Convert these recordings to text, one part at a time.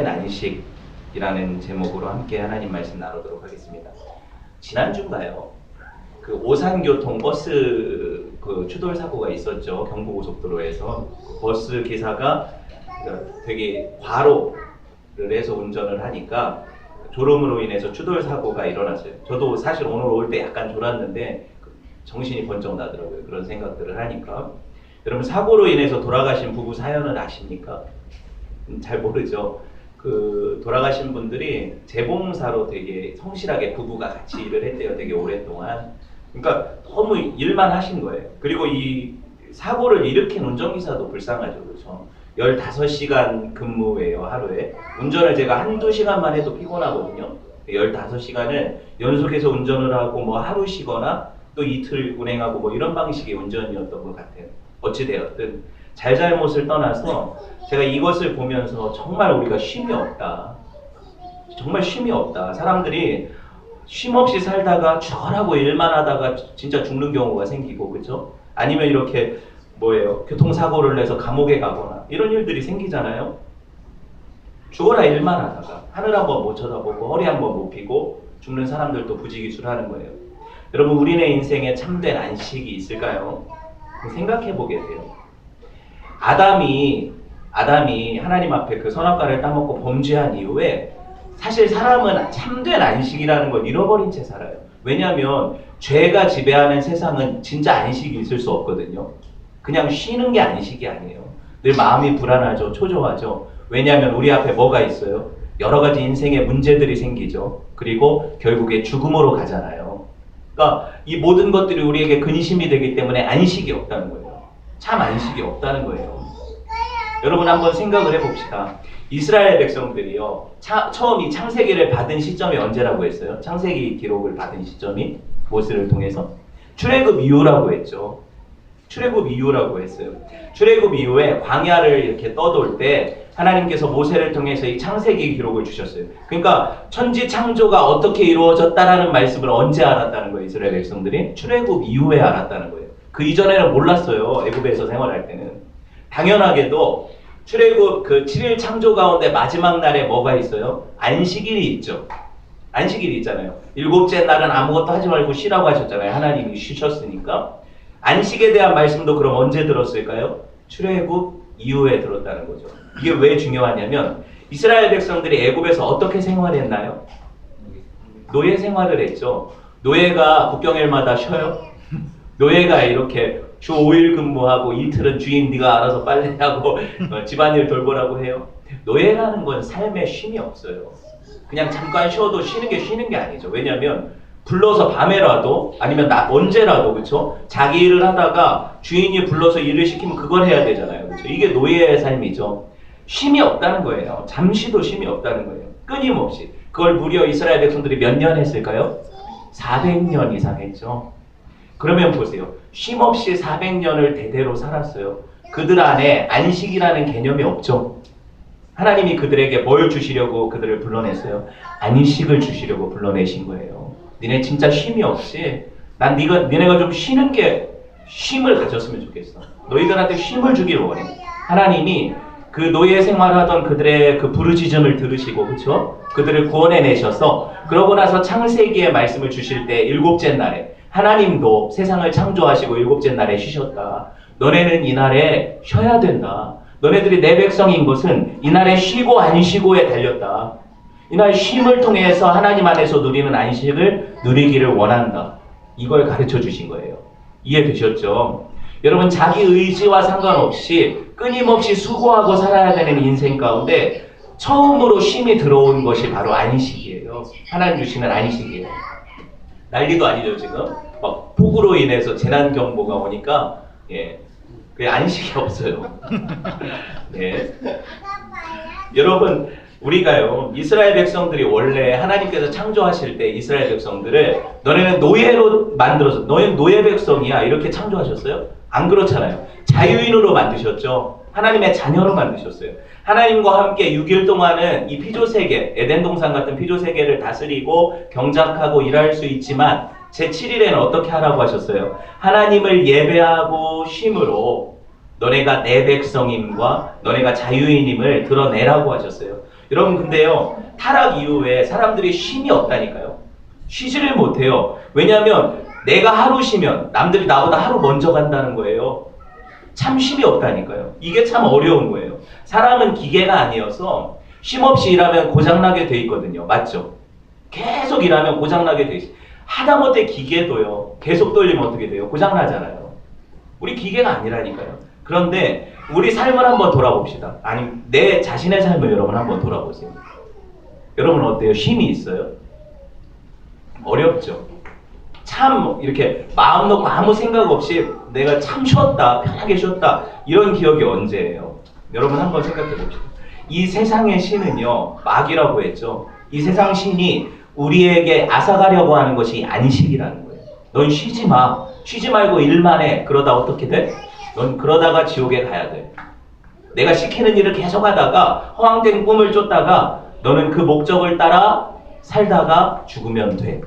안식이라는 제목으로 함께 하나님 말씀 나누도록 하겠습니다. 지난주인가요? 그 오산교통 버스 추돌 사고가 있었죠. 경부고속도로에서 버스 기사가 되게 과로를 해서 운전을 하니까 졸음으로 인해서 추돌 사고가 일어났어요. 저도 사실 오늘 올 때 약간 졸았는데 정신이 번쩍 나더라고요. 그런 생각들을 하니까. 여러분, 사고로 인해서 돌아가신 부부 사연을 아십니까? 잘 모르죠. 그 돌아가신 분들이 재봉사로 되게 성실하게 부부가 같이 일을 했대요. 되게 오랫동안. 그러니까 너무 일만 하신 거예요. 그리고 이 사고를 일으킨 운전기사도 불쌍하죠. 그렇죠? 15시간 근무예요, 하루에. 운전을 제가 한두 시간만 해도 피곤하거든요. 15시간을 연속해서 운전을 하고 뭐 하루 쉬거나 또 이틀 운행하고 뭐 이런 방식의 운전이었던 것 같아요. 어찌되었든 잘잘못을 떠나서 제가 이것을 보면서 정말 우리가 쉼이 없다. 정말 쉼이 없다. 사람들이 쉼 없이 살다가 죽어라고 일만 하다가 진짜 죽는 경우가 생기고, 그렇죠? 아니면 이렇게 교통사고를 내서 감옥에 가거나 이런 일들이 생기잖아요. 죽어라 일만 하다가 하늘 한번 못 쳐다보고 허리 한번 못 펴고 죽는 사람들도 부지기수하는 거예요. 여러분, 우리네 인생에 참된 안식이 있을까요? 생각해 보게 돼요. 아담이 하나님 앞에 그 선악과를 따먹고 범죄한 이후에 사실 사람은 참된 안식이라는 걸 잃어버린 채 살아요. 왜냐하면 죄가 지배하는 세상은 진짜 안식이 있을 수 없거든요. 그냥 쉬는 게 안식이 아니에요. 늘 마음이 불안하죠. 초조하죠. 왜냐하면 우리 앞에 뭐가 있어요? 여러 가지 인생의 문제들이 생기죠. 그리고 결국에 죽음으로 가잖아요. 그러니까 이 모든 것들이 우리에게 근심이 되기 때문에 안식이 없다는 거예요. 참 안식이 없다는 거예요. 여러분, 한번 생각을 해봅시다. 이스라엘 백성들이요, 처음 이 창세기를 받은 시점이 언제라고 했어요? 창세기 기록을 받은 시점이 모세를 통해서 출애굽 이후라고 했죠. 출애굽 이후라고 했어요. 출애굽 이후에 광야를 이렇게 떠돌 때 하나님께서 모세를 통해서 이 창세기 기록을 주셨어요. 그러니까 천지 창조가 어떻게 이루어졌다라는 말씀을 언제 알았다는 거예요? 이스라엘 백성들이 출애굽 이후에 알았다는 거예요. 그 이전에는 몰랐어요. 애굽에서 생활할 때는. 당연하게도 출애굽 그 7일 창조 가운데 마지막 날에 뭐가 있어요? 안식일이 있죠. 안식일이 있잖아요. 일곱째 날은 아무것도 하지 말고 쉬라고 하셨잖아요. 하나님이 쉬셨으니까. 안식에 대한 말씀도 그럼 언제 들었을까요? 출애굽 이후에 들었다는 거죠. 이게 왜 중요하냐면 이스라엘 백성들이 애굽에서 어떻게 생활했나요? 노예 생활을 했죠. 노예가 국경일마다 쉬어요? 노예가 이렇게 주 5일 근무하고 이틀은 주인 네가 알아서 빨래하고 집안일 돌보라고 해요? 노예라는 건 삶에 쉼이 없어요. 그냥 잠깐 쉬어도 쉬는 게 아니죠. 왜냐하면 불러서 밤에라도 아니면 언제라도, 그렇죠? 자기 일을 하다가 주인이 불러서 일을 시키면 그걸 해야 되잖아요. 그렇죠? 이게 노예의 삶이죠. 쉼이 없다는 거예요. 잠시도 쉼이 없다는 거예요. 끊임없이. 그걸 무려 이스라엘 백성들이 몇 년 했을까요? 400년 이상 했죠. 그러면 보세요. 쉼 없이 400년을 대대로 살았어요. 그들 안에 안식이라는 개념이 없죠. 하나님이 그들에게 뭘 주시려고 그들을 불러냈어요? 안식을 주시려고 불러내신 거예요. 니네 진짜 쉼이 없이 난 니네가 좀 쉬는 게 쉼을 가졌으면 좋겠어. 너희들한테 쉼을 주기를 원해. 하나님이 그 노예 생활하던 그들의 그 부르짖음을 들으시고, 그렇죠? 그들을 구원해 내셔서 그러고 나서 창세기의 말씀을 주실 때 일곱째 날에 하나님도 세상을 창조하시고 일곱째 날에 쉬셨다. 너네는 이날에 쉬어야 된다. 너네들이 내 백성인 것은 이날에 쉬고 안 쉬고에 달렸다. 이날 쉼을 통해서 하나님 안에서 누리는 안식을 누리기를 원한다. 이걸 가르쳐 주신 거예요. 이해되셨죠? 여러분, 자기 의지와 상관없이 끊임없이 수고하고 살아야 되는 인생 가운데 처음으로 쉼이 들어온 것이 바로 안식이에요. 하나님 주시는 안식이에요. 난리도 아니죠, 지금. 막 폭우로 인해서 재난경보가 오니까 그 안식이 없어요. 네. 여러분, 우리가요, 이스라엘 백성들이 원래 하나님께서 창조하실 때 이스라엘 백성들을 너네는 노예로 만들어서 너희는 노예 백성이야 이렇게 창조하셨어요? 안 그렇잖아요. 자유인으로 만드셨죠. 하나님의 자녀로 만드셨어요. 하나님과 함께 6일 동안은 이 피조세계, 에덴 동산 같은 피조세계를 다스리고 경작하고 일할 수 있지만 제7일에는 어떻게 하라고 하셨어요? 하나님을 예배하고 쉼으로 너네가 내 백성임과 너네가 자유인임을 드러내라고 하셨어요. 여러분 근데요, 타락 이후에 사람들이 쉼이 없다니까요. 쉬지를 못해요. 왜냐하면 내가 하루 쉬면 남들이 나보다 하루 먼저 간다는 거예요. 참 쉼이 없다니까요. 이게 참 어려운 거예요. 사람은 기계가 아니어서 쉼 없이 일하면 고장나게 돼 있거든요. 맞죠? 계속 일하면 고장나게 돼 있어요. 하다못해 기계도요, 계속 돌리면 어떻게 돼요? 고장나잖아요. 우리 기계가 아니라니까요. 그런데 우리 삶을 한번 돌아봅시다. 아니, 내 자신의 삶을 여러분 한번 돌아보세요. 여러분 어때요? 쉼이 있어요? 어렵죠? 참 이렇게 마음 놓고 아무 생각 없이 내가 참 쉬었다, 편하게 쉬었다, 이런 기억이 언제예요? 여러분 한번 생각해 봅시다. 이 세상의 신은요, 마귀라고 했죠. 이 세상 신이 우리에게 앗아가려고 하는 것이 안식이라는 거예요. 넌 쉬지 마. 쉬지 말고 일만 해. 그러다 어떻게 돼? 넌 그러다가 지옥에 가야 돼. 내가 시키는 일을 계속 하다가 허황된 꿈을 쫓다가 너는 그 목적을 따라 살다가 죽으면 돼.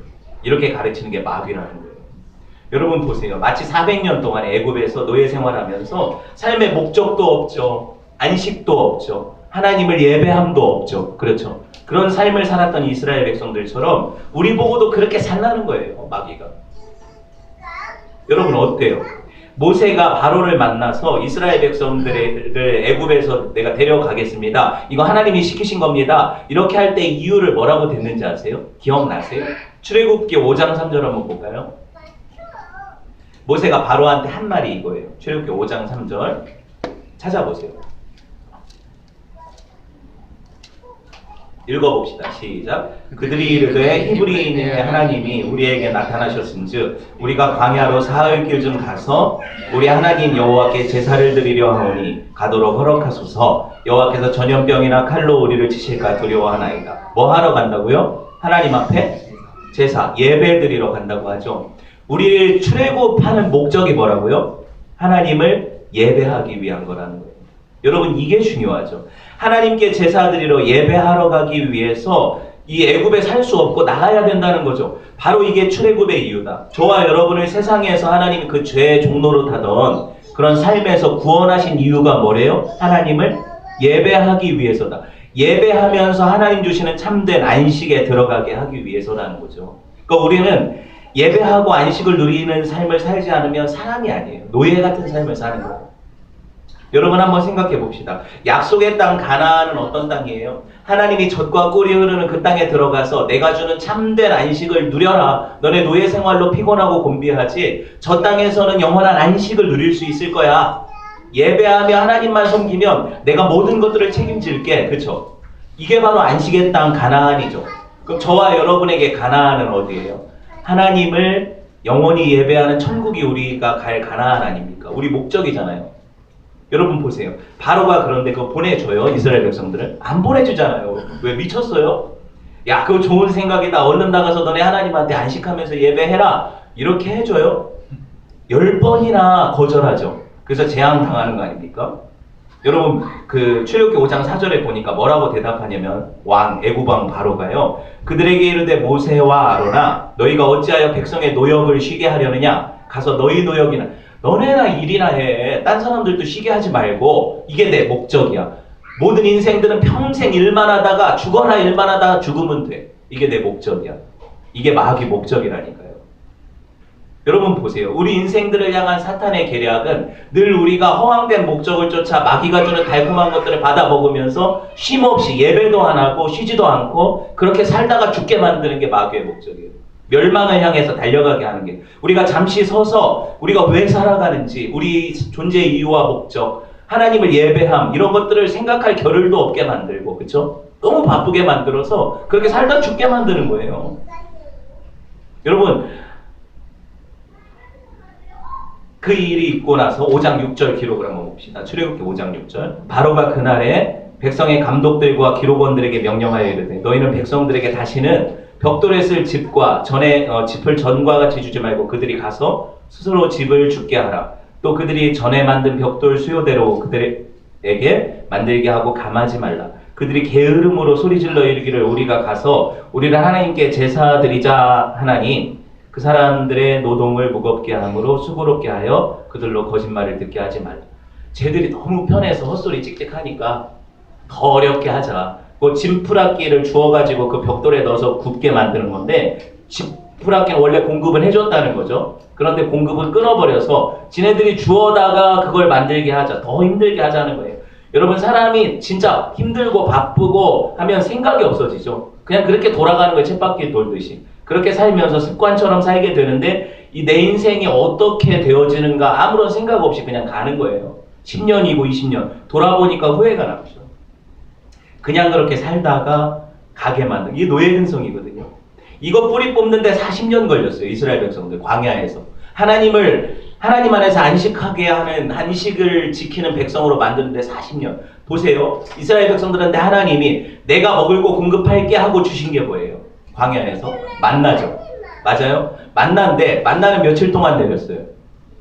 이렇게 가르치는 게 마귀라는 거예요. 여러분 보세요. 마치 400년 동안 애굽에서 노예 생활하면서 삶의 목적도 없죠. 안식도 없죠. 하나님을 예배함도 없죠. 그렇죠. 그런 삶을 살았던 이스라엘 백성들처럼 우리 보고도 그렇게 살라는 거예요. 마귀가. 여러분 어때요? 모세가 바로를 만나서 이스라엘 백성들을 애굽에서 내가 데려가겠습니다. 이거 하나님이 시키신 겁니다. 이렇게 할 때 이유를 뭐라고 됐는지 아세요? 기억나세요? 출애굽기 5장 3절 한번 볼까요? 모세가 바로한테 한 말이 이거예요. 출애굽기 5장 3절 찾아보세요. 읽어봅시다. 시작. 그들이 이르되 히브리인의 하나님이 우리에게 나타나셨은즉 우리가 광야로 사흘 길 좀 가서 우리 하나님 여호와께 제사를 드리려 하오니 가도록 허락하소서. 여호와께서 전염병이나 칼로 우리를 치실까 두려워하나이다. 뭐 하러 간다고요? 하나님 앞에 제사, 예배 드리러 간다고 하죠. 우리를 출애굽하는 목적이 뭐라고요? 하나님을 예배하기 위한 거라는 거예요. 여러분 이게 중요하죠. 하나님께 제사 드리러 예배하러 가기 위해서 이 애굽에 살 수 없고 나가야 된다는 거죠. 바로 이게 출애굽의 이유다. 저와 여러분을 세상에서 하나님이 그 죄의 종로로 타던 그런 삶에서 구원하신 이유가 뭐래요? 하나님을 예배하기 위해서다. 예배하면서 하나님 주시는 참된 안식에 들어가게 하기 위해서라는 거죠. 그러니까 우리는 예배하고 안식을 누리는 삶을 살지 않으면 사람이 아니에요. 노예 같은 삶을 사는 거예요. 여러분 한번 생각해 봅시다. 약속의 땅 가나안은 어떤 땅이에요? 하나님이 젖과 꿀이 흐르는 그 땅에 들어가서 내가 주는 참된 안식을 누려라. 너네 노예 생활로 피곤하고 곤비하지 저 땅에서는 영원한 안식을 누릴 수 있을 거야. 예배하며 하나님만 섬기면 내가 모든 것들을 책임질게. 그렇죠? 이게 바로 안식의 땅 가나안이죠. 그럼 저와 여러분에게 가나안은 어디예요? 하나님을 영원히 예배하는 천국이 우리가 갈 가나안 아닙니까? 우리 목적이잖아요. 여러분 보세요. 바로가 그런데 그거 보내줘요? 이스라엘 백성들을? 안 보내주잖아요. 왜? 미쳤어요? 야, 그거 좋은 생각이다. 얼른 나가서 너네 하나님한테 안식하면서 예배해라. 이렇게 해줘요? 10번이나 거절하죠. 그래서 재앙당하는 거 아닙니까? 여러분 그 출애굽기 5장 4절에 보니까 뭐라고 대답하냐면 애굽 왕 바로가요. 그들에게 이르되 모세와 아로나 너희가 어찌하여 백성의 노역을 쉬게 하려느냐? 가서 너희 노역이나 너네나 일이나 해. 딴 사람들도 쉬게 하지 말고. 이게 내 목적이야. 모든 인생들은 평생 일만 하다가 죽어라 일만 하다가 죽으면 돼. 이게 내 목적이야. 이게 마귀 목적이라니까요. 여러분 보세요. 우리 인생들을 향한 사탄의 계략은 늘 우리가 허황된 목적을 쫓아 마귀가 주는 달콤한 것들을 받아 먹으면서 쉼없이 예배도 안 하고 쉬지도 않고 그렇게 살다가 죽게 만드는 게 마귀의 목적이에요. 멸망을 향해서 달려가게 하는 게, 우리가 잠시 서서 우리가 왜 살아가는지, 우리 존재의 이유와 목적, 하나님을 예배함, 이런 것들을 생각할 겨를도 없게 만들고, 그렇죠? 너무 바쁘게 만들어서 그렇게 살다 죽게 만드는 거예요. 여러분 그 일이 있고 나서 5장 6절 기록을 한번 봅시다. 출애굽기 5장 6절. 바로가 그날에 백성의 감독들과 기록원들에게 명령하여 이르되 너희는 백성들에게 다시는 벽돌에 쓸 집과 집을 전과 같이 주지 말고 그들이 가서 스스로 집을 짓게 하라. 또 그들이 전에 만든 벽돌 수요대로 그들에게 만들게 하고 감하지 말라. 그들이 게으름으로 소리질러 이르기를 우리가 가서 우리를 하나님께 제사 드리자 하나니 그 사람들의 노동을 무겁게 함으로 수고롭게 하여 그들로 거짓말을 듣게 하지 말라. 쟤들이 너무 편해서 헛소리 찍찍하니까 더 어렵게 하자. 그 진프라기를 주워가지고 그 벽돌에 넣어서 굽게 만드는 건데 진프라기는 원래 공급을 해줬다는 거죠. 그런데 공급을 끊어버려서 지네들이 주워다가 그걸 만들게 하자, 더 힘들게 하자는 거예요. 여러분, 사람이 진짜 힘들고 바쁘고 하면 생각이 없어지죠. 그냥 그렇게 돌아가는 거예요. 쳇바퀴 돌듯이. 그렇게 살면서 습관처럼 살게 되는데 이 내 인생이 어떻게 되어지는가 아무런 생각 없이 그냥 가는 거예요. 10년이고 20년 돌아보니까 후회가 나죠. 그냥 그렇게 살다가 가게 만든 이게 노예 근성이거든요. 이거 뿌리 뽑는데 40년 걸렸어요. 이스라엘 백성들 광야에서 하나님 안에서 안식하게 하는 안식을 지키는 백성으로 만드는데 40년. 보세요. 이스라엘 백성들한테 하나님이 내가 먹을 거 공급할게 하고 주신 게 뭐예요? 광야에서 만나죠. 맞아요? 만나인데 만나는 며칠 동안 내렸어요?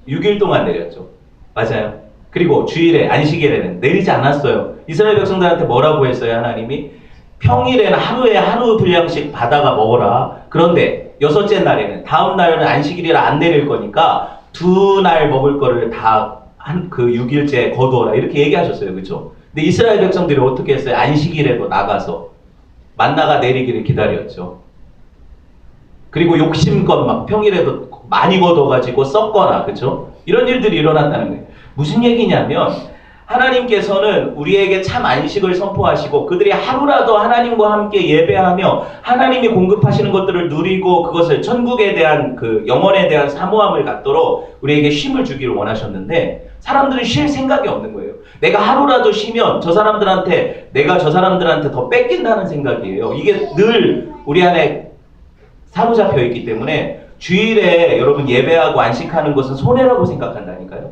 6일 동안 내렸죠. 맞아요? 그리고 주일에 안식일에는 내리지 않았어요. 이스라엘 백성들한테 뭐라고 했어요? 하나님이 평일에는 하루에 하루 분량씩 받아가 먹어라. 그런데 여섯째 날에는 다음 날은 안식일이라 안 내릴 거니까 2날 먹을 거를 다 그 6일째 거두어라. 이렇게 얘기하셨어요. 그렇죠? 근데 이스라엘 백성들이 어떻게 했어요? 안식일에도 나가서 만나가 내리기를 기다렸죠. 그리고 욕심껏 막 평일에도 많이 걷어가지고 썩거나, 그렇죠? 이런 일들이 일어났다는 거예요. 무슨 얘기냐면 하나님께서는 우리에게 참 안식을 선포하시고 그들이 하루라도 하나님과 함께 예배하며 하나님이 공급하시는 것들을 누리고 그것을 천국에 대한 그 영혼에 대한 사모함을 갖도록 우리에게 쉼을 주기를 원하셨는데 사람들은 쉴 생각이 없는 거예요. 내가 하루라도 쉬면 내가 저 사람들한테 더 뺏긴다는 생각이에요. 이게 늘 우리 안에 사로잡혀 있기 때문에 주일에 여러분 예배하고 안식하는 것은 손해라고 생각한다니까요.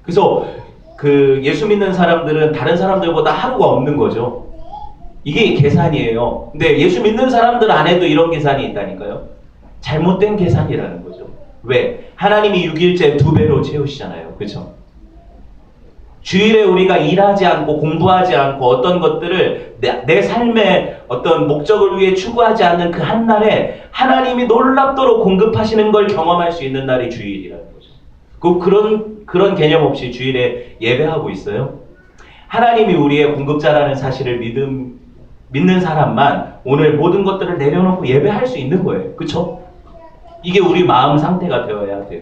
그래서 그 예수 믿는 사람들은 다른 사람들보다 하루가 없는 거죠. 이게 계산이에요. 근데 예수 믿는 사람들 안에도 이런 계산이 있다니까요. 잘못된 계산이라는 거죠. 왜? 하나님이 6일째 2배로 채우시잖아요. 그렇죠? 주일에 우리가 일하지 않고 공부하지 않고 어떤 것들을 내 삶의 어떤 목적을 위해 추구하지 않는 그 한 날에 하나님이 놀랍도록 공급하시는 걸 경험할 수 있는 날이 주일이라는 거죠. 그런 개념 없이 주일에 예배하고 있어요. 하나님이 우리의 공급자라는 사실을 믿는 사람만 오늘 모든 것들을 내려놓고 예배할 수 있는 거예요. 그렇죠? 이게 우리 마음 상태가 되어야 돼요.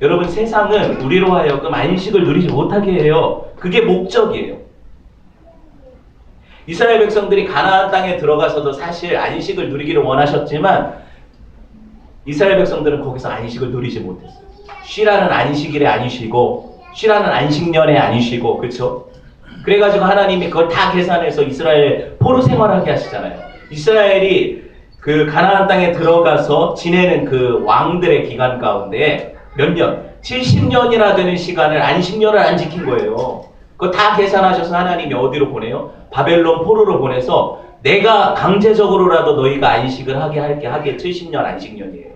여러분, 세상은 우리로 하여금 안식을 누리지 못하게 해요. 그게 목적이에요. 이스라엘 백성들이 가나안 땅에 들어가서도 사실 안식을 누리기를 원하셨지만 이스라엘 백성들은 거기서 안식을 누리지 못했어요. 쉬라는 안식일에 안 쉬고 쉬라는 안식년에 안 쉬고, 그렇죠? 그래가지고 하나님이 그걸 다 계산해서 이스라엘 포로 생활하게 하시잖아요. 이스라엘이 그 가나안 땅에 들어가서 지내는 그 왕들의 기간 가운데 몇 년? 70년이나 되는 시간을 안식년을 안 지킨 거예요. 그거 다 계산하셔서 하나님이 어디로 보내요? 바벨론 포로로 보내서 내가 강제적으로라도 너희가 안식을 하게 70년 안식년이에요.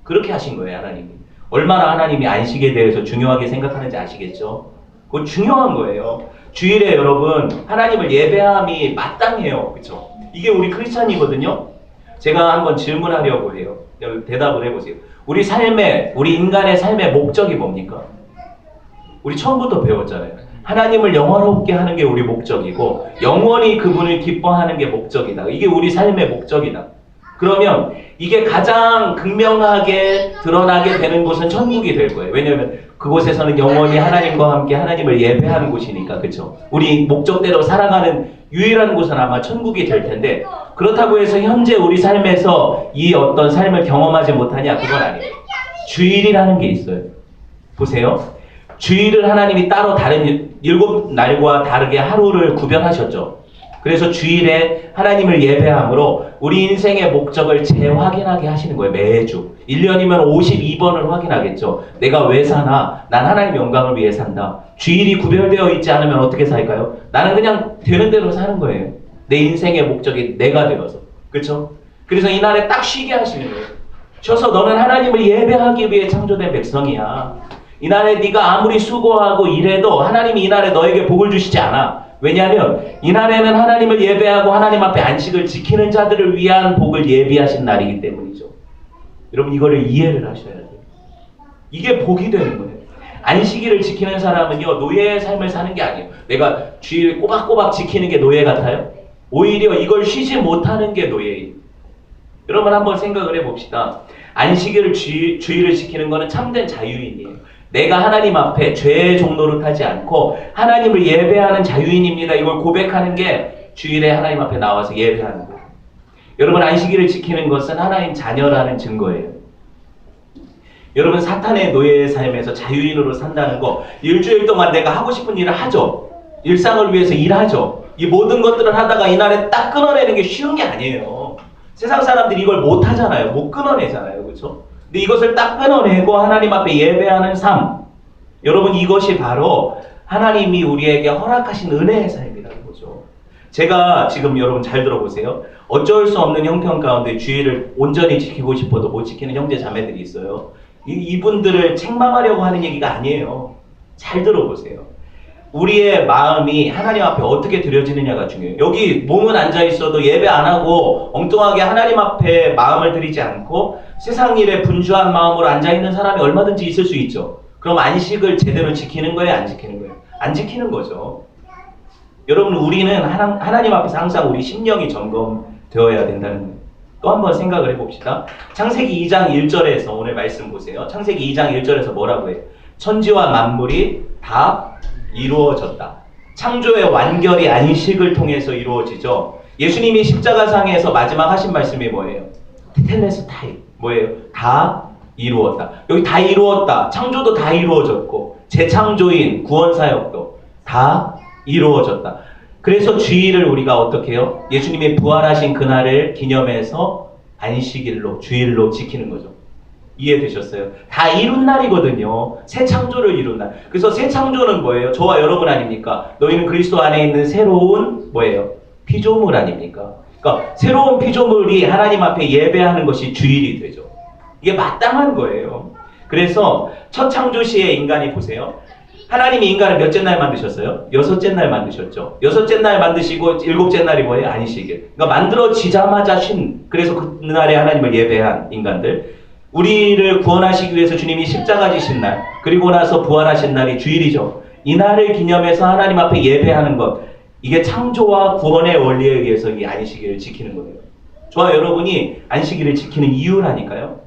그렇게 하신 거예요, 하나님이. 얼마나 하나님이 안식에 대해서 중요하게 생각하는지 아시겠죠? 그거 중요한 거예요. 주일에 여러분 하나님을 예배함이 마땅해요. 그렇죠? 이게 우리 크리스찬이거든요. 제가 한번 질문하려고 해요. 대답을 해보세요. 우리 인간의 삶의 목적이 뭡니까? 우리 처음부터 배웠잖아요. 하나님을 영화롭게 하는 게 우리 목적이고 영원히 그분을 기뻐하는 게 목적이다. 이게 우리 삶의 목적이다. 그러면 이게 가장 극명하게 드러나게 되는 곳은 천국이 될 거예요. 왜냐하면 그곳에서는 영원히 하나님과 함께 하나님을 예배하는 곳이니까. 그렇죠? 우리 목적대로 살아가는 유일한 곳은 아마 천국이 될 텐데 그렇다고 해서 현재 우리 삶에서 이 어떤 삶을 경험하지 못하냐? 그건 아니에요. 주일이라는 게 있어요. 보세요. 주일을 하나님이 따로 다른 7날과 다르게 하루를 구별하셨죠. 그래서 주일에 하나님을 예배함으로 우리 인생의 목적을 재확인하게 하시는 거예요. 매주. 1년이면 52번을 확인하겠죠. 내가 왜 사나? 난 하나님의 영광을 위해 산다. 주일이 구별되어 있지 않으면 어떻게 살까요? 나는 그냥 되는 대로 사는 거예요. 내 인생의 목적이 내가 되어서. 그렇죠? 그래서 이날에 딱 쉬게 하시는 거예요. 쉬어서 너는 하나님을 예배하기 위해 창조된 백성이야. 이날에 네가 아무리 수고하고 일해도 하나님이 이날에 너에게 복을 주시지 않아. 왜냐하면 이날에는 하나님을 예배하고 하나님 앞에 안식을 지키는 자들을 위한 복을 예비하신 날이기 때문이죠. 여러분 이거를 이해를 하셔야 돼요. 이게 복이 되는 거예요. 안식일을 지키는 사람은요 노예의 삶을 사는 게 아니에요. 내가 주일 꼬박꼬박 지키는 게 노예 같아요? 오히려 이걸 쉬지 못하는 게 노예예요. 여러분 한번 생각을 해봅시다. 안식일을 주의를 지키는 것은 참된 자유인이에요. 내가 하나님 앞에 죄의 종로를 타지 않고 하나님을 예배하는 자유인입니다. 이걸 고백하는 게 주일에 하나님 앞에 나와서 예배하는 거예요. 여러분 안식일을 지키는 것은 하나님 자녀라는 증거예요. 여러분 사탄의 노예의 삶에서 자유인으로 산다는 거, 일주일 동안 내가 하고 싶은 일을 하죠. 일상을 위해서 일하죠. 이 모든 것들을 하다가 이날에 딱 끊어내는 게 쉬운 게 아니에요. 세상 사람들이 이걸 못 하잖아요. 못 끊어내잖아요. 그렇죠? 근데 이것을 딱 끊어내고 하나님 앞에 예배하는 삶, 여러분 이것이 바로 하나님이 우리에게 허락하신 은혜의 삶이라는 거죠. 제가 지금 여러분 잘 들어보세요. 어쩔 수 없는 형편 가운데 주의를 온전히 지키고 싶어도 못 지키는 형제 자매들이 있어요. 이분들을 책망하려고 하는 얘기가 아니에요. 잘 들어보세요. 우리의 마음이 하나님 앞에 어떻게 드려지느냐가 중요해요. 여기 몸은 앉아있어도 예배 안 하고 엉뚱하게 하나님 앞에 마음을 드리지 않고 세상 일에 분주한 마음으로 앉아있는 사람이 얼마든지 있을 수 있죠. 그럼 안식을 제대로 지키는 거예요? 안 지키는 거예요? 안 지키는 거죠. 여러분 우리는 하나님 앞에서 항상 우리 심령이 점검되어야 된다는 거예요. 또 한번 생각을 해봅시다. 창세기 2장 1절에서 오늘 말씀 보세요. 창세기 2장 1절에서 뭐라고 해요? 천지와 만물이 다 이루어졌다. 창조의 완결이 안식을 통해서 이루어지죠. 예수님이 십자가상에서 마지막 하신 말씀이 뭐예요? 테텔레스타이. 뭐예요? 다 이루었다. 여기 다 이루었다. 창조도 다 이루어졌고 재창조인 구원사역도 다 이루어졌다. 그래서 주일을 우리가 어떻게 해요? 예수님이 부활하신 그날을 기념해서 안식일로 주일로 지키는 거죠. 이해되셨어요? 다 이룬 날이거든요. 새 창조를 이룬 날. 그래서 새 창조는 뭐예요? 저와 여러분 아닙니까? 너희는 그리스도 안에 있는 새로운 뭐예요? 피조물 아닙니까? 그러니까 새로운 피조물이 하나님 앞에 예배하는 것이 주일이 되죠. 이게 마땅한 거예요. 그래서 첫 창조 시에 인간이 보세요. 하나님이 인간을 몇째 날 만드셨어요? 여섯째 날 만드셨죠. 여섯째 날 만드시고 일곱째 날이 뭐예요? 안식일. 그러니까 만들어지자마자 쉰. 그래서 그날에 하나님을 예배한 인간들. 우리를 구원하시기 위해서 주님이 십자가 지신 날, 그리고 나서 부활하신 날이 주일이죠. 이 날을 기념해서 하나님 앞에 예배하는 것, 이게 창조와 구원의 원리에 의해서 이 안식일을 지키는 거예요. 저와 여러분이 안식일을 지키는 이유라니까요.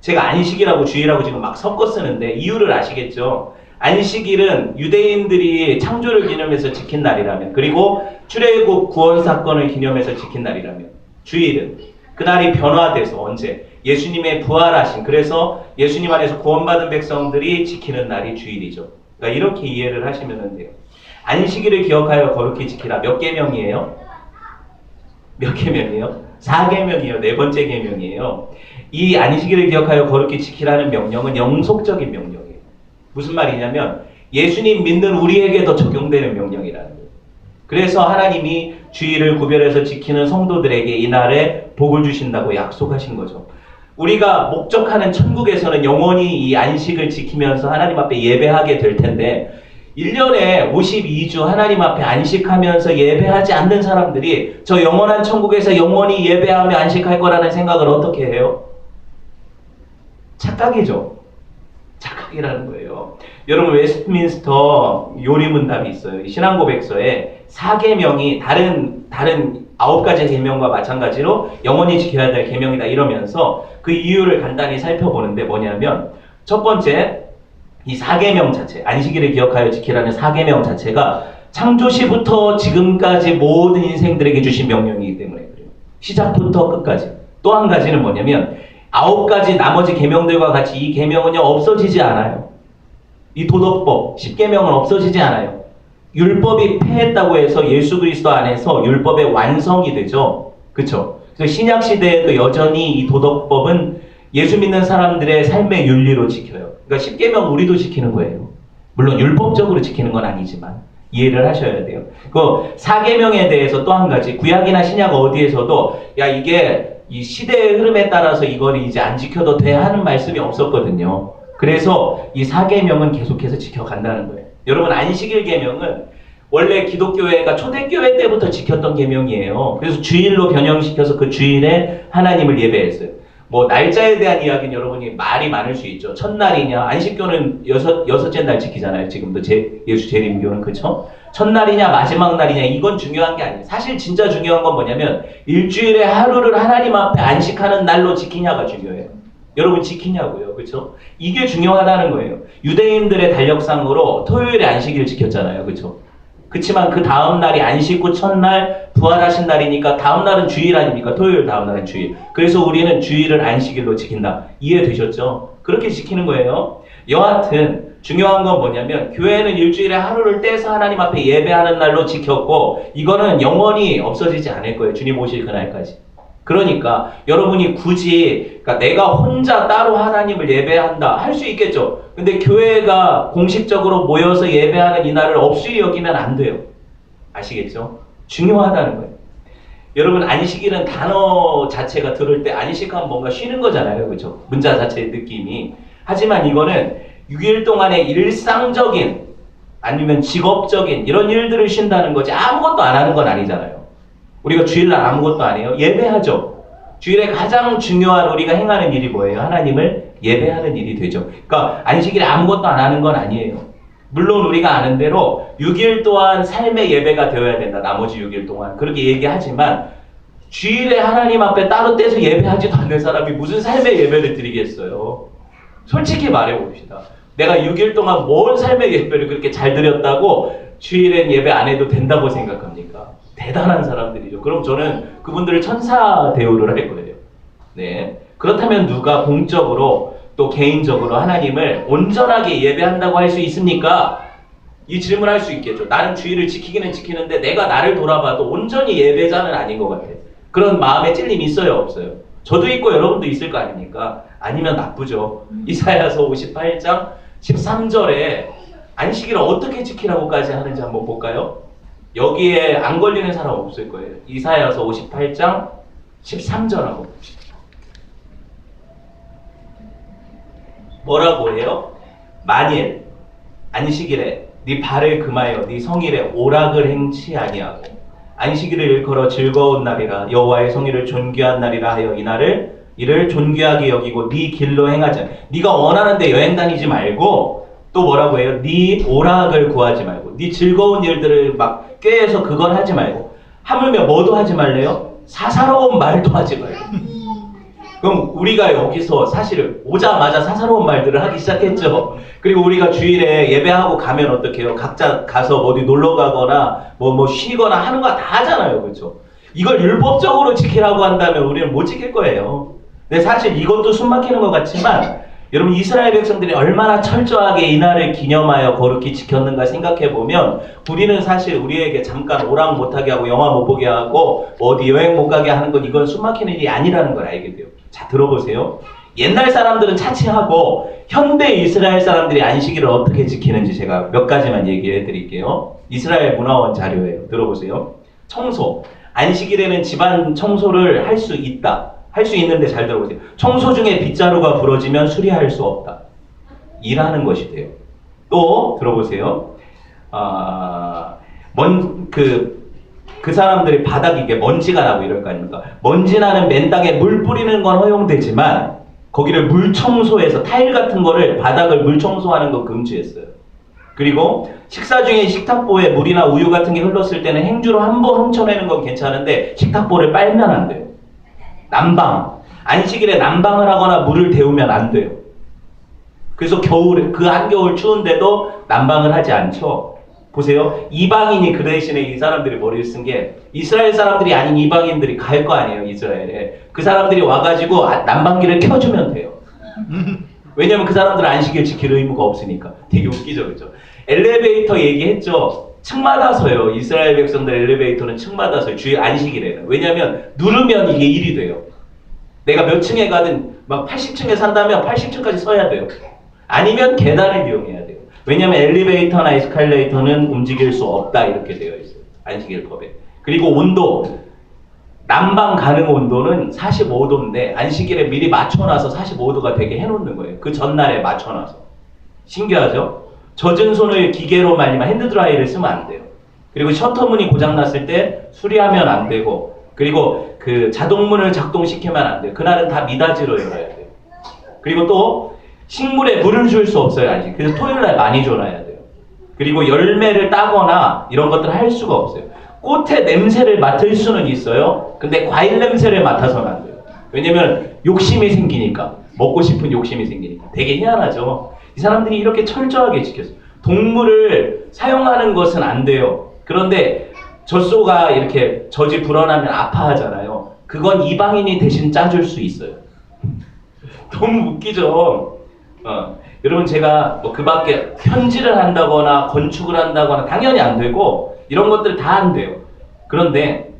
제가 안식일하고 주일하고 지금 막 섞어 쓰는데 이유를 아시겠죠? 안식일은 유대인들이 창조를 기념해서 지킨 날이라면, 그리고 출애굽 구원 사건을 기념해서 지킨 날이라면, 주일은 그날이 변화돼서 언제? 예수님의 부활하신, 그래서 예수님 안에서 구원받은 백성들이 지키는 날이 주일이죠. 그러니까 이렇게 이해를 하시면 돼요. 안식일을 기억하여 거룩히 지키라. 몇 계명이에요? 몇 계명이에요? 4계명이에요. 네 번째 계명이에요. 이 안식일을 기억하여 거룩히 지키라는 명령은 영속적인 명령이에요. 무슨 말이냐면 예수님 믿는 우리에게도 적용되는 명령이라는 거예요. 그래서 하나님이 주일을 구별해서 지키는 성도들에게 이날에 복을 주신다고 약속하신 거죠. 우리가 목적하는 천국에서는 영원히 이 안식을 지키면서 하나님 앞에 예배하게 될 텐데 1년에 52주 하나님 앞에 안식하면서 예배하지 않는 사람들이 저 영원한 천국에서 영원히 예배하며 안식할 거라는 생각을 어떻게 해요? 착각이죠. 착각이라는 거예요. 여러분 웨스트민스터 요리문답이 있어요. 신앙고백서에 4계명이 다른 9가지 계명과 마찬가지로 영원히 지켜야 될 계명이다 이러면서 그 이유를 간단히 살펴보는데 뭐냐면 첫 번째 이 4계명 자체, 안식일을 기억하여 지키라는 4계명 자체가 창조시부터 지금까지 모든 인생들에게 주신 명령이기 때문에 그래요. 시작부터 끝까지. 또 한 가지는 뭐냐면 9가지 나머지 계명들과 같이 이 계명은요 없어지지 않아요. 이 도덕법 10계명은 없어지지 않아요. 율법이 폐했다고 해서 예수 그리스도 안에서 율법의 완성이 되죠. 그렇죠? 그래서 신약 시대에도 여전히 이 도덕법은 예수 믿는 사람들의 삶의 윤리로 지켜요. 그러니까 10계명 우리도 지키는 거예요. 물론 율법적으로 지키는 건 아니지만 이해를 하셔야 돼요. 그 4계명에 대해서 또 한 가지 구약이나 신약 어디에서도 야 이게 이 시대의 흐름에 따라서 이거를 이제 안 지켜도 돼 하는 말씀이 없었거든요. 그래서 이 4계명은 계속해서 지켜간다는 거예요. 여러분 안식일 계명은 원래 기독교회가 초대교회 때부터 지켰던 계명이에요. 그래서 주일로 변형시켜서 그 주일에 하나님을 예배했어요. 뭐 날짜에 대한 이야기는 여러분이 말이 많을 수 있죠. 첫날이냐 안식교는 여섯째 날 지키잖아요. 지금도 예수 재림교는 그렇죠? 첫날이냐 마지막 날이냐 이건 중요한 게 아니에요. 사실 진짜 중요한 건 뭐냐면 일주일에 하루를 하나님 앞에 안식하는 날로 지키냐가 중요해요. 여러분 지키냐고요. 그렇죠? 이게 중요하다는 거예요. 유대인들의 달력상으로 토요일에 안식일을 지켰잖아요. 그렇죠? 그렇지만 그 다음 날이 안식 후 첫날 부활하신 날이니까 다음 날은 주일 아닙니까? 토요일 다음 날은 주일. 그래서 우리는 주일을 안식일로 지킨다. 이해되셨죠? 그렇게 지키는 거예요. 여하튼 중요한 건 뭐냐면 교회는 일주일에 하루를 떼서 하나님 앞에 예배하는 날로 지켰고 이거는 영원히 없어지지 않을 거예요. 주님 오실 그날까지. 그러니까 여러분이 굳이 그러니까 내가 혼자 따로 하나님을 예배한다 할 수 있겠죠. 근데 교회가 공식적으로 모여서 예배하는 이 날을 없이 여기면 안 돼요. 아시겠죠? 중요하다는 거예요. 여러분 안식일은 단어 자체가 들을 때 안식하면 뭔가 쉬는 거잖아요. 그렇죠? 문자 자체의 느낌이. 하지만 이거는 6일 동안의 일상적인 아니면 직업적인 이런 일들을 쉰다는 거지 아무것도 안 하는 건 아니잖아요. 우리가 주일날 아무것도 안 해요? 예배하죠. 주일에 가장 중요한 우리가 행하는 일이 뭐예요? 하나님을 예배하는 일이 되죠. 그러니까 안식일에 아무것도 안 하는 건 아니에요. 물론 우리가 아는 대로 6일 동안 삶의 예배가 되어야 된다. 나머지 6일 동안. 그렇게 얘기하지만 주일에 하나님 앞에 따로 떼서 예배하지도 않는 사람이 무슨 삶의 예배를 드리겠어요. 솔직히 말해봅시다. 내가 6일 동안 뭔 삶의 예배를 그렇게 잘 드렸다고 주일엔 예배 안 해도 된다고 생각합니까? 대단한 사람들이죠. 그럼 저는 그분들을 천사 대우를 할 거예요. 네. 그렇다면 누가 공적으로 또 개인적으로 하나님을 온전하게 예배한다고 할 수 있습니까? 이 질문을 할 수 있겠죠. 나는 주일을 지키기는 지키는데 내가 나를 돌아봐도 온전히 예배자는 아닌 것 같아. 그런 마음의 찔림이 있어요, 없어요? 저도 있고 여러분도 있을 거 아닙니까? 아니면 나쁘죠. 이사야서 58장 13절에 안식일을 어떻게 지키라고까지 하는지 한번 볼까요? 여기에 안 걸리는 사람 없을 거예요. 이사야서 58장 13절 한번 봅시다. 뭐라고 해요? 만일 안식일에 네 발을 금하여 네 성일에 오락을 행치 아니하고 안식일을 일컬어 즐거운 날이라 여호와의 성일을 존귀한 날이라 하여 이를 존귀하게 여기고 네 길로 행하자. 네가 원하는데 여행 다니지 말고 또 뭐라고 해요? 네 오락을 구하지 말고 네 즐거운 일들을 막 꾀해서 그걸 하지 말고 하물며 뭐도 하지 말래요? 사사로운 말도 하지 말고. 그럼 우리가 여기서 사실 오자마자 사사로운 말들을 하기 시작했죠. 그리고 우리가 주일에 예배하고 가면 어떻게 해요? 각자 가서 어디 놀러 가거나 뭐 쉬거나 하는 거 다 하잖아요. 그렇죠? 이걸 율법적으로 지키라고 한다면 우리는 못 지킬 거예요. 근데 사실 이것도 숨 막히는 것 같지만 여러분 이스라엘 백성들이 얼마나 철저하게 이 날을 기념하여 거룩히 지켰는가 생각해보면 우리는 사실 우리에게 잠깐 오락 못하게 하고 영화 못 보게 하고 어디 여행 못 가게 하는 건 이건 숨 막히는 일이 아니라는 걸 알게 돼요. 자 들어보세요. 옛날 사람들은 차치하고 현대 이스라엘 사람들이 안식일을 어떻게 지키는지 제가 몇 가지만 얘기해 드릴게요. 이스라엘 문화원 자료예요. 들어보세요. 청소. 안식일에는 집안 청소를 할 수 있다. 할 수 있는데 잘 들어보세요. 청소 중에 빗자루가 부러지면 수리할 수 없다. 일하는 것이 돼요. 또 들어보세요. 그 사람들이 바닥에 이게 먼지가 나고 이럴 거 아닙니까? 먼지 나는 맨 땅에 물 뿌리는 건 허용되지만 거기를 물 청소해서 타일 같은 거를 바닥을 물 청소하는 거 금지했어요. 그리고 식사 중에 식탁보에 물이나 우유 같은 게 흘렀을 때는 행주로 한 번 훔쳐내는 건 괜찮은데 식탁보를 빨면 안 돼요. 난방. 안식일에 난방을 하거나 물을 데우면 안 돼요. 그래서 겨울에 그 한겨울 추운데도 난방을 하지 않죠. 보세요. 이방인이 그 대신에 이 사람들이 머리를 쓴 게 이스라엘 사람들이 아닌 이방인들이 갈 거 아니에요. 이스라엘에. 그 사람들이 와가지고 난방기를 켜주면 돼요. 왜냐면 그 사람들은 안식일 지킬 의무가 없으니까. 되게 웃기죠. 그렇죠? 엘리베이터 얘기했죠. 층마다 서요. 이스라엘 백성들 엘리베이터는 층마다 서요. 주일 안식일에는. 왜냐면 누르면 이게 일이 돼요. 내가 몇 층에 가든 막 80층에 산다면 80층까지 서야 돼요. 아니면 계단을 이용해야 돼요. 왜냐면 엘리베이터나 에스컬레이터는 움직일 수 없다 이렇게 되어 있어요. 안식일법에. 그리고 온도. 난방 가능 온도는 45도인데 안식일에 미리 맞춰놔서 45도가 되게 해놓는 거예요. 그 전날에 맞춰놔서. 신기하죠? 젖은 손을 기계로 말리면 핸드드라이를 쓰면 안 돼요. 그리고 셔터문이 고장났을 때 수리하면 안 되고 그리고 그 자동문을 작동시키면 안 돼요. 그날은 다 미닫이로 열어야 돼요. 그리고 또 식물에 물을 줄 수 없어요. 아직. 그래서 토요일날 많이 줘놔야 돼요. 그리고 열매를 따거나 이런 것들을 할 수가 없어요. 꽃의 냄새를 맡을 수는 있어요. 근데 과일 냄새를 맡아서는 안 돼요. 왜냐면 욕심이 생기니까. 먹고 싶은 욕심이 생기니까. 되게 희한하죠. 이 사람들이 이렇게 철저하게 지켰어요. 동물을 사용하는 것은 안 돼요. 그런데 젖소가 이렇게 젖이 불어나면 아파하잖아요. 그건 이방인이 대신 짜줄 수 있어요. 너무 웃기죠. 여러분 제가 뭐 그 밖에 편지를 한다거나 건축을 한다거나 당연히 안 되고 이런 것들 다 안 돼요. 그런데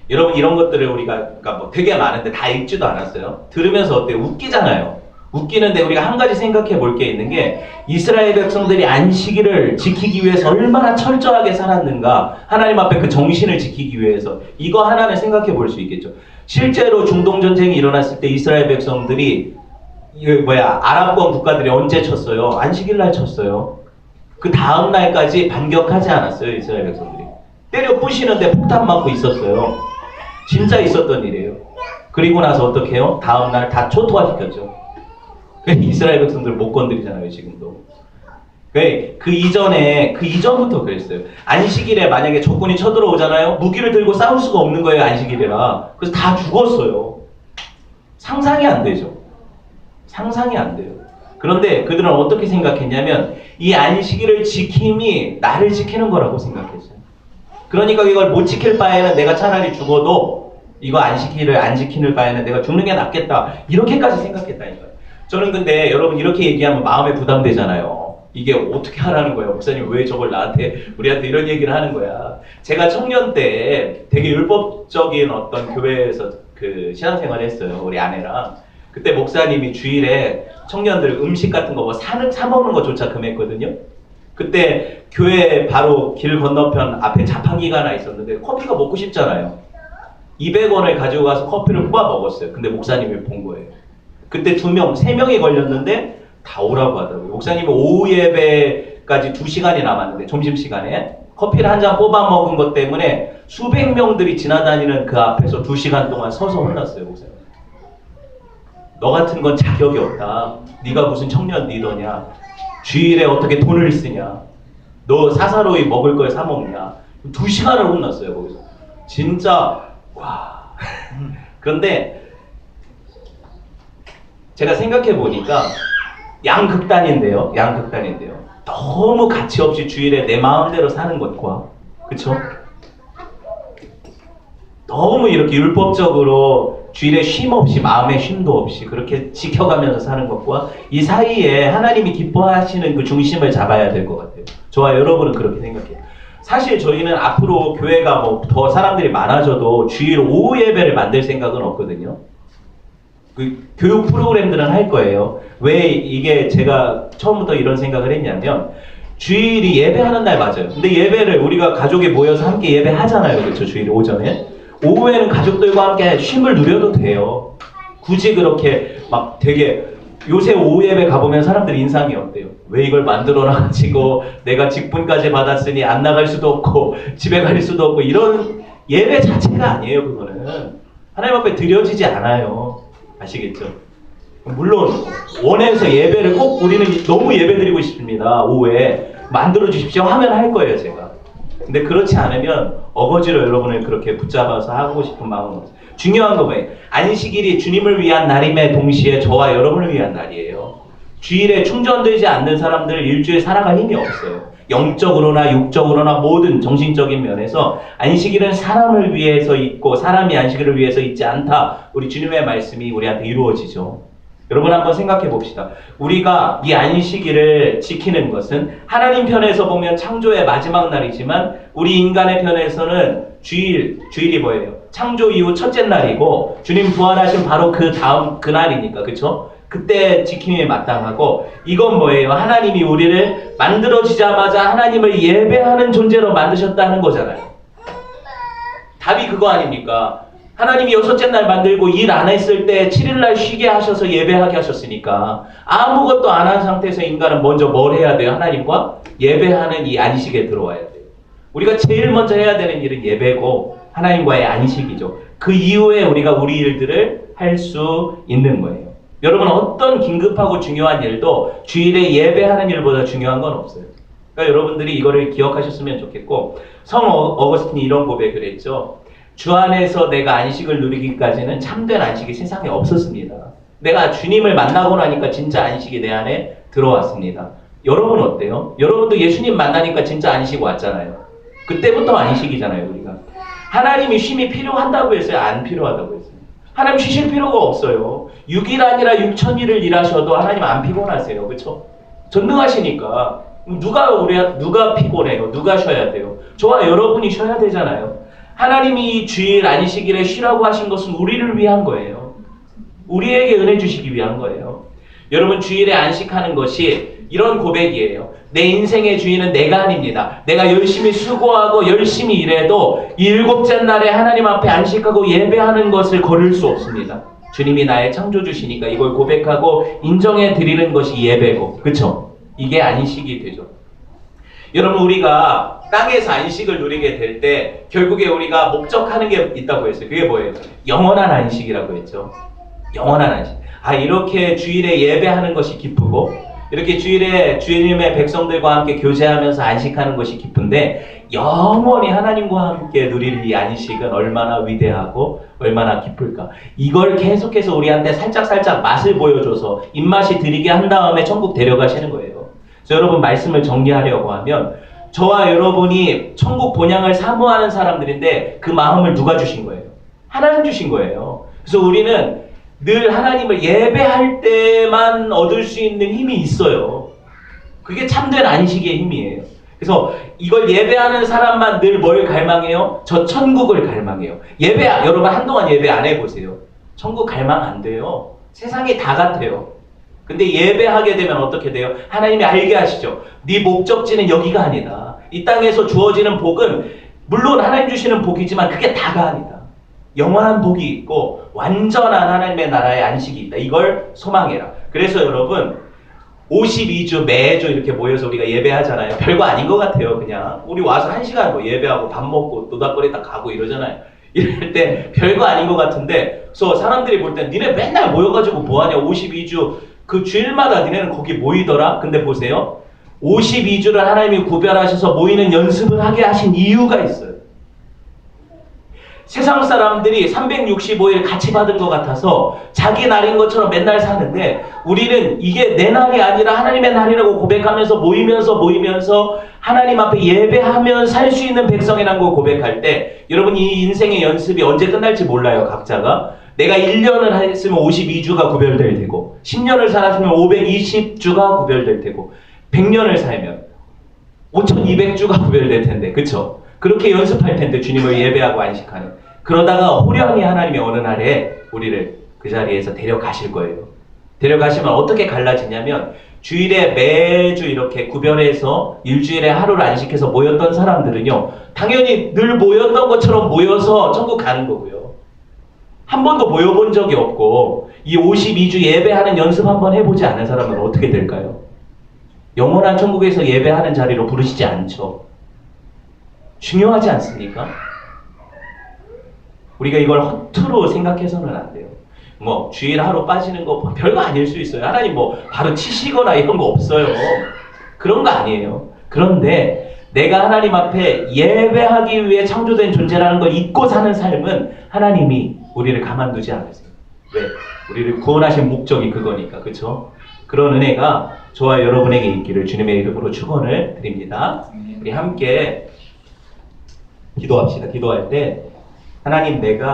여러분 이런 것들을 우리가 그러니까 뭐 되게 많은데 다 읽지도 않았어요. 들으면서 어때요? 웃기잖아요. 웃기는데 우리가 한 가지 생각해 볼 게 있는 게 이스라엘 백성들이 안식일을 지키기 위해서 얼마나 철저하게 살았는가. 하나님 앞에 그 정신을 지키기 위해서 이거 하나는 생각해 볼 수 있겠죠. 실제로 중동 전쟁이 일어났을 때 이스라엘 백성들이 아랍권 국가들이 언제 쳤어요? 안식일 날 쳤어요. 그 다음 날까지 반격하지 않았어요. 이스라엘 백성들이 때려 부시는데 폭탄 맞고 있었어요. 진짜 있었던 일이에요. 그리고 나서 어떻게 해요? 다음 날 다 초토화시켰죠. 이스라엘 백성들 못 건드리잖아요. 지금도. 그 이전부터 그랬어요. 안식일에 만약에 적군이 쳐들어오잖아요. 무기를 들고 싸울 수가 없는 거예요. 안식일이라. 그래서 다 죽었어요. 상상이 안 되죠. 상상이 안 돼요. 그런데 그들은 어떻게 생각했냐면 이 안식일을 지킴이 나를 지키는 거라고 생각했어요. 그러니까 이걸 못 지킬 바에는 내가 차라리 죽어도 이거 안식일을 안 지키는 바에는 내가 죽는 게 낫겠다. 이렇게까지 생각했다니까요. 저는 근데 여러분 이렇게 얘기하면 마음에 부담되잖아요. 이게 어떻게 하라는 거예요? 목사님 왜 저걸 우리한테 이런 얘기를 하는 거야? 제가 청년 때 되게 율법적인 어떤 교회에서 그 신앙생활을 했어요. 우리 아내랑. 그때 목사님이 주일에 청년들 음식 같은 거 뭐 사 먹는 것조차 금했거든요. 그때 교회 바로 길 건너편 앞에 자판기가 하나 있었는데 커피가 먹고 싶잖아요. 200원을 가지고 가서 커피를 뽑아 먹었어요. 근데 목사님이 본 거예요. 그때 3명이 걸렸는데 다 오라고 하더라고요. 목사님이 오후 예배까지 2시간이 남았는데 점심시간에 커피를 한 잔 뽑아 먹은 것 때문에 수백 명들이 지나다니는 그 앞에서 2시간 동안 서서 혼났어요. 목사님. 너 같은 건 자격이 없다. 네가 무슨 청년 리더냐. 주일에 어떻게 돈을 쓰냐. 너 사사로이 먹을 걸 사 먹냐. 2시간을 혼났어요. 거기서. 진짜 와. 그런데 제가 생각해 보니까 양극단인데요. 너무 가치 없이 주일에 내 마음대로 사는 것과 그쵸? 너무 이렇게 율법적으로 주일에 쉼 없이 마음의 쉼도 없이 그렇게 지켜가면서 사는 것과 이 사이에 하나님이 기뻐하시는 그 중심을 잡아야 될 것 같아요. 저와 여러분은 그렇게 생각해요. 사실 저희는 앞으로 교회가 뭐 더 사람들이 많아져도 주일 오후 예배를 만들 생각은 없거든요. 그 교육 프로그램들은 할 거예요. 왜 이게 제가 처음부터 이런 생각을 했냐면 주일이 예배하는 날 맞아요. 근데 예배를 우리가 가족이 모여서 함께 예배하잖아요. 그렇죠? 주일 오전에. 오후에는 가족들과 함께 쉼을 누려도 돼요. 굳이 그렇게 막 되게 요새 오후 예배 가보면 사람들 인상이 어때요? 왜 이걸 만들어놔가지고 내가 직분까지 받았으니 안 나갈 수도 없고 집에 갈 수도 없고 이런 예배 자체가 아니에요. 그거는 하나님 앞에 드려지지 않아요. 아시겠죠? 물론 원해서 예배를 꼭 우리는 너무 예배드리고 싶습니다. 오후에 만들어 주십시오 하면 할 거예요. 제가. 근데 그렇지 않으면 어거지로 여러분을 그렇게 붙잡아서 하고 싶은 마음은 없어요. 중요한 건 뭐예요? 안식일이 주님을 위한 날임에 동시에 저와 여러분을 위한 날이에요. 주일에 충전되지 않는 사람들은 일주일 살아갈 힘이 없어요. 영적으로나 육적으로나 모든 정신적인 면에서 안식일은 사람을 위해서 있고 사람이 안식일을 위해서 있지 않다. 우리 주님의 말씀이 우리한테 이루어지죠. 여러분 한번 생각해 봅시다. 우리가 이 안식일을 지키는 것은 하나님 편에서 보면 창조의 마지막 날이지만 우리 인간의 편에서는 주일이 뭐예요? 창조 이후 첫째 날이고 주님 부활하신 바로 그 다음 그날이니까 그쵸? 그때 지킴이 마땅하고 이건 뭐예요? 하나님이 우리를 만들어지자마자 하나님을 예배하는 존재로 만드셨다는 거잖아요. 답이 그거 아닙니까? 하나님이 6째 날 만들고 일 안 했을 때 7일 날 쉬게 하셔서 예배하게 하셨으니까 아무것도 안 한 상태에서 인간은 먼저 뭘 해야 돼요? 하나님과 예배하는 이 안식에 들어와야 돼요. 우리가 제일 먼저 해야 되는 일은 예배고 하나님과의 안식이죠. 그 이후에 우리가 우리 일들을 할 수 있는 거예요. 여러분 어떤 긴급하고 중요한 일도 주일에 예배하는 일보다 중요한 건 없어요. 그러니까 여러분들이 이거를 기억하셨으면 좋겠고, 성 어거스틴이 이런 고백을 했죠. 주 안에서 내가 안식을 누리기까지는 참된 안식이 세상에 없었습니다. 내가 주님을 만나고 나니까 진짜 안식이 내 안에 들어왔습니다. 여러분 어때요? 여러분도 예수님 만나니까 진짜 안식 왔잖아요. 그때부터 안식이잖아요, 우리가. 하나님이 쉼이 필요한다고 했어요? 안 필요하다고 했어요? 하나님 쉬실 필요가 없어요. 6일 아니라 6,000일을 일하셔도 하나님 안 피곤하세요. 그렇죠? 전능하시니까. 누가 피곤해요? 누가 쉬어야 돼요? 저와 여러분이 쉬어야 되잖아요. 하나님이 주일 안식일에 쉬라고 하신 것은 우리를 위한 거예요. 우리에게 은혜 주시기 위한 거예요. 여러분, 주일에 안식하는 것이 이런 고백이에요. 내 인생의 주인은 내가 아닙니다. 내가 열심히 수고하고 열심히 일해도 이 일곱째 날에 하나님 앞에 안식하고 예배하는 것을 거를 수 없습니다. 주님이 나의 창조주시니까 이걸 고백하고 인정해 드리는 것이 예배고, 그쵸? 이게 안식이 되죠. 여러분, 우리가 땅에서 안식을 누리게 될 때 결국에 우리가 목적하는 게 있다고 했어요. 그게 뭐예요? 영원한 안식이라고 했죠. 영원한 안식. 이렇게 주일에 예배하는 것이 기쁘고, 이렇게 주일에 주님의 백성들과 함께 교제하면서 안식하는 것이 기쁜데, 영원히 하나님과 함께 누릴 이 안식은 얼마나 위대하고 얼마나 기쁠까. 이걸 계속해서 우리한테 살짝살짝 맛을 보여줘서 입맛이 들이게 한 다음에 천국 데려가시는 거예요. 그래서 여러분, 말씀을 정리하려고 하면, 저와 여러분이 천국 본향을 사모하는 사람들인데 그 마음을 누가 주신 거예요? 하나님 주신 거예요. 그래서 우리는 늘 하나님을 예배할 때만 얻을 수 있는 힘이 있어요. 그게 참된 안식의 힘이에요. 그래서 이걸 예배하는 사람만 늘 뭘 갈망해요? 저 천국을 갈망해요. 여러분 한동안 예배 안 해보세요. 천국 갈망 안 돼요. 세상이 다 같아요. 근데 예배하게 되면 어떻게 돼요? 하나님이 알게 하시죠. 네 목적지는 여기가 아니다. 이 땅에서 주어지는 복은 물론 하나님 주시는 복이지만 그게 다가 아니다. 영원한 복이 있고 완전한 하나님의 나라의 안식이 있다. 이걸 소망해라. 그래서 여러분, 52주 매주 이렇게 모여서 우리가 예배하잖아요. 별거 아닌 것 같아요. 그냥 우리 와서 1시간 뭐 예배하고 밥 먹고 노닥거리다 가고 이러잖아요. 이럴 때 별거 아닌 것 같은데, 그래서 사람들이 볼 땐 니네 맨날 모여가지고 뭐하냐, 52주 그 주일마다 니네는 거기 모이더라. 근데 보세요, 52주를 하나님이 구별하셔서 모이는 연습을 하게 하신 이유가 있어요. 세상 사람들이 365일 같이 받은 것 같아서 자기 날인 것처럼 맨날 사는데, 우리는 이게 내 날이 아니라 하나님의 날이라고 고백하면서 모이면서 하나님 앞에 예배하면 살 수 있는 백성이라는 걸 고백할 때, 여러분, 이 인생의 연습이 언제 끝날지 몰라요. 각자가. 내가 1년을 했으면 52주가 구별될 테고, 10년을 살았으면 520주가 구별될 테고, 100년을 살면 5200주가 구별될 텐데, 그쵸? 그렇게 연습할 텐데, 주님을 예배하고 안식하는. 그러다가 호련히 하나님이 어느 날에 우리를 그 자리에서 데려가실 거예요. 데려가시면 어떻게 갈라지냐면, 주일에 매주 이렇게 구별해서 일주일에 하루를 안식해서 모였던 사람들은요, 당연히 늘 모였던 것처럼 모여서 천국 가는 거고요. 한 번도 모여본 적이 없고 이 52주 예배하는 연습 한번 해보지 않은 사람은 어떻게 될까요? 영원한 천국에서 예배하는 자리로 부르시지 않죠. 중요하지 않습니까? 우리가 이걸 허투루 생각해서는 안 돼요. 뭐 주일 하루 빠지는 거 별거 아닐 수 있어요. 하나님 뭐 바로 치시거나 이런 거 없어요. 그런 거 아니에요. 그런데 내가 하나님 앞에 예배하기 위해 창조된 존재라는 걸 잊고 사는 삶은 하나님이 우리를 가만두지 않으세요. 왜? 우리를 구원하신 목적이 그거니까. 그렇죠? 그런 은혜가 저와 여러분에게 있기를 주님의 이름으로 축원을 드립니다. 우리 함께 기도합시다. 기도할 때, 하나님, 내가